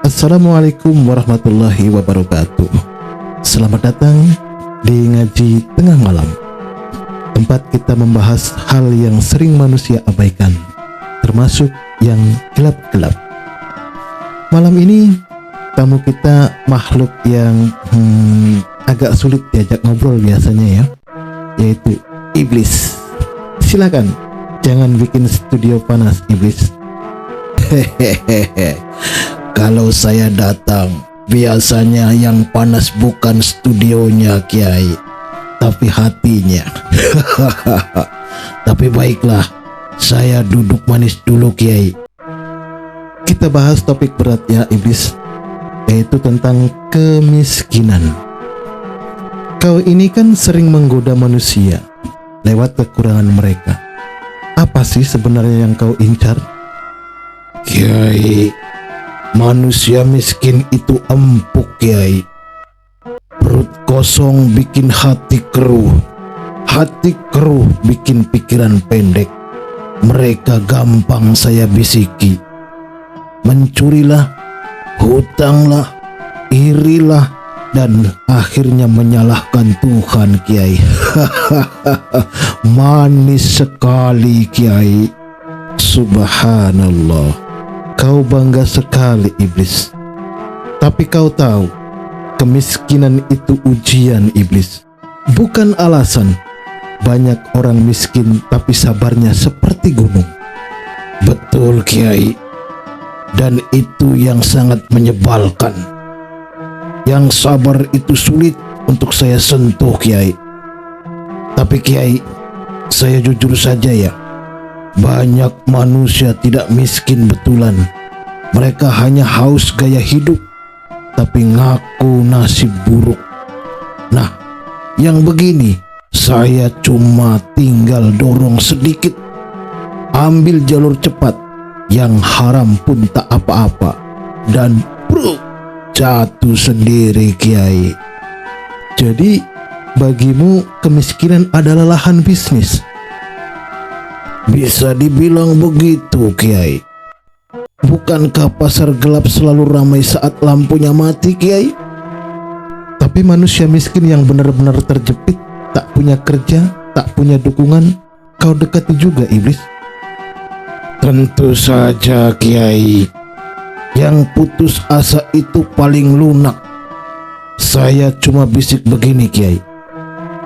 Assalamualaikum warahmatullahi wabarakatuh. Selamat datang di Ngaji Tengah Malam, tempat kita membahas hal yang sering manusia abaikan, termasuk yang gelap-gelap. Malam ini tamu kita makhluk yang agak sulit diajak ngobrol biasanya ya, yaitu iblis. Silakan, jangan bikin studio panas, iblis. Hehehe. Kalau saya datang, biasanya yang panas bukan studionya, Kiai, tapi hatinya. Tapi baiklah, saya duduk manis dulu, Kiai. Kita bahas topik berat ya, iblis, yaitu tentang kemiskinan. Kau ini kan sering menggoda manusia lewat kekurangan mereka. Apa sih sebenarnya yang kau incar? Kiai, manusia miskin itu empuk, Kiai. Perut kosong bikin hati keruh. Hati keruh bikin pikiran pendek. Mereka gampang saya bisiki. Mencurilah, hutanglah, irilah, dan akhirnya menyalahkan Tuhan, Kiai. Manis sekali, Kiai. Subhanallah. Kau bangga sekali, iblis. Tapi kau tahu, kemiskinan itu ujian, iblis, bukan alasan. Banyak orang miskin tapi sabarnya seperti gunung. Betul, Kiai. Dan itu yang sangat menyebalkan. Yang sabar itu sulit untuk saya sentuh, Kiai. Tapi Kiai, saya jujur saja ya, banyak manusia tidak miskin betulan. Mereka hanya haus gaya hidup, tapi ngaku nasib buruk. Nah, yang begini, saya cuma tinggal dorong sedikit. Ambil jalur cepat, yang haram pun tak apa-apa. Dan bruk, jatuh sendiri, Kiai. Jadi, bagimu kemiskinan adalah lahan bisnis? Bisa dibilang begitu, Kiai. Bukankah pasar gelap selalu ramai saat lampunya mati, Kiai? Tapi manusia miskin yang benar-benar terjepit, tak punya kerja, tak punya dukungan, kau dekati juga, iblis? Tentu saja, Kiai. Yang putus asa itu paling lunak. Saya cuma bisik begini, Kiai.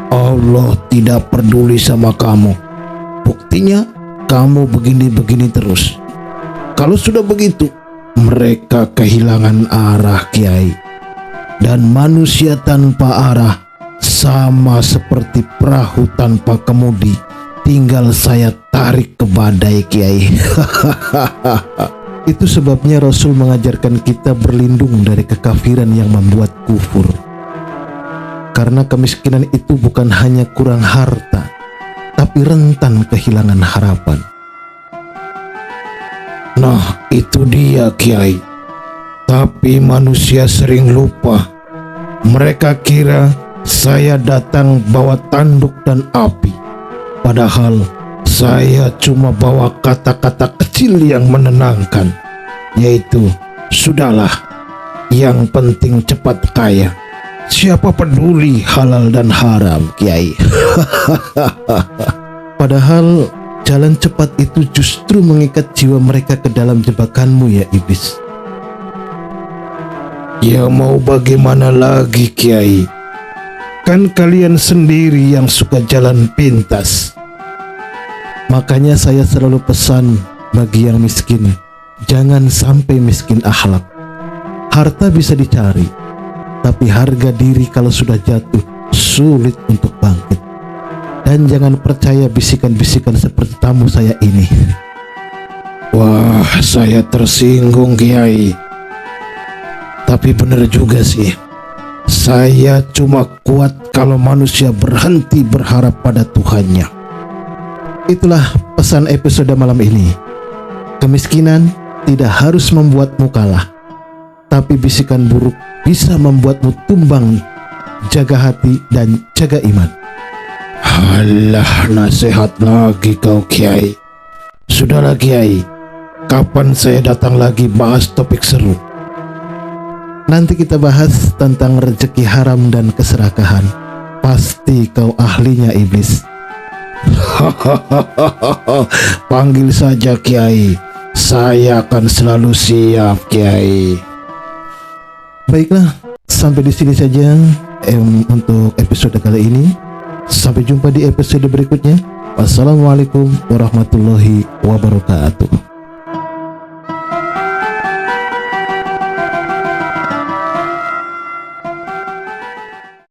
Allah tidak peduli sama kamu. Buktinya kamu begini-begini terus. Kalau sudah begitu, mereka kehilangan arah, Kiai. Dan manusia tanpa arah sama seperti perahu tanpa kemudi. Tinggal saya tarik ke badai, Kiai. Itu sebabnya Rasul mengajarkan kita berlindung dari kekafiran yang membuat kufur. Karena kemiskinan itu bukan hanya kurang harta, tapi rentan kehilangan harapan. Nah, itu dia, Kiai. Tapi manusia sering lupa. Mereka kira saya datang bawa tanduk dan api. Padahal saya cuma bawa kata-kata kecil yang menenangkan, yaitu, sudahlah, yang penting cepat kaya. Siapa peduli halal dan haram, Kiai? Padahal jalan cepat itu justru mengikat jiwa mereka ke dalam jebakanmu ya, iblis. Ya mau bagaimana lagi, Kiai? Kan kalian sendiri yang suka jalan pintas. Makanya saya selalu pesan bagi yang miskin, jangan sampai miskin akhlak. Harta bisa dicari, tapi harga diri kalau sudah jatuh sulit untuk bangkit. Dan jangan percaya bisikan-bisikan seperti tamu saya ini. Wah, saya tersinggung, Kiai. Tapi benar juga sih. Saya cuma kuat kalau manusia berhenti berharap pada Tuhannya. Itulah pesan episode malam ini. Kemiskinan tidak harus membuatmu kalah, tapi bisikan buruk bisa membuatmu tumbang. Jaga hati dan jaga iman. Alah, nasihat lagi kau, Kiai. Sudahlah, Kiai. Kapan saya datang lagi bahas topik seru? Nanti kita bahas tentang rezeki haram dan keserakahan. Pasti kau ahlinya, iblis. Panggil saja Kiai. Saya akan selalu siap, Kiai. Baiklah, sampai di sini saja untuk episode kali ini. Sampai jumpa di episode berikutnya. Wassalamualaikum warahmatullahi wabarakatuh.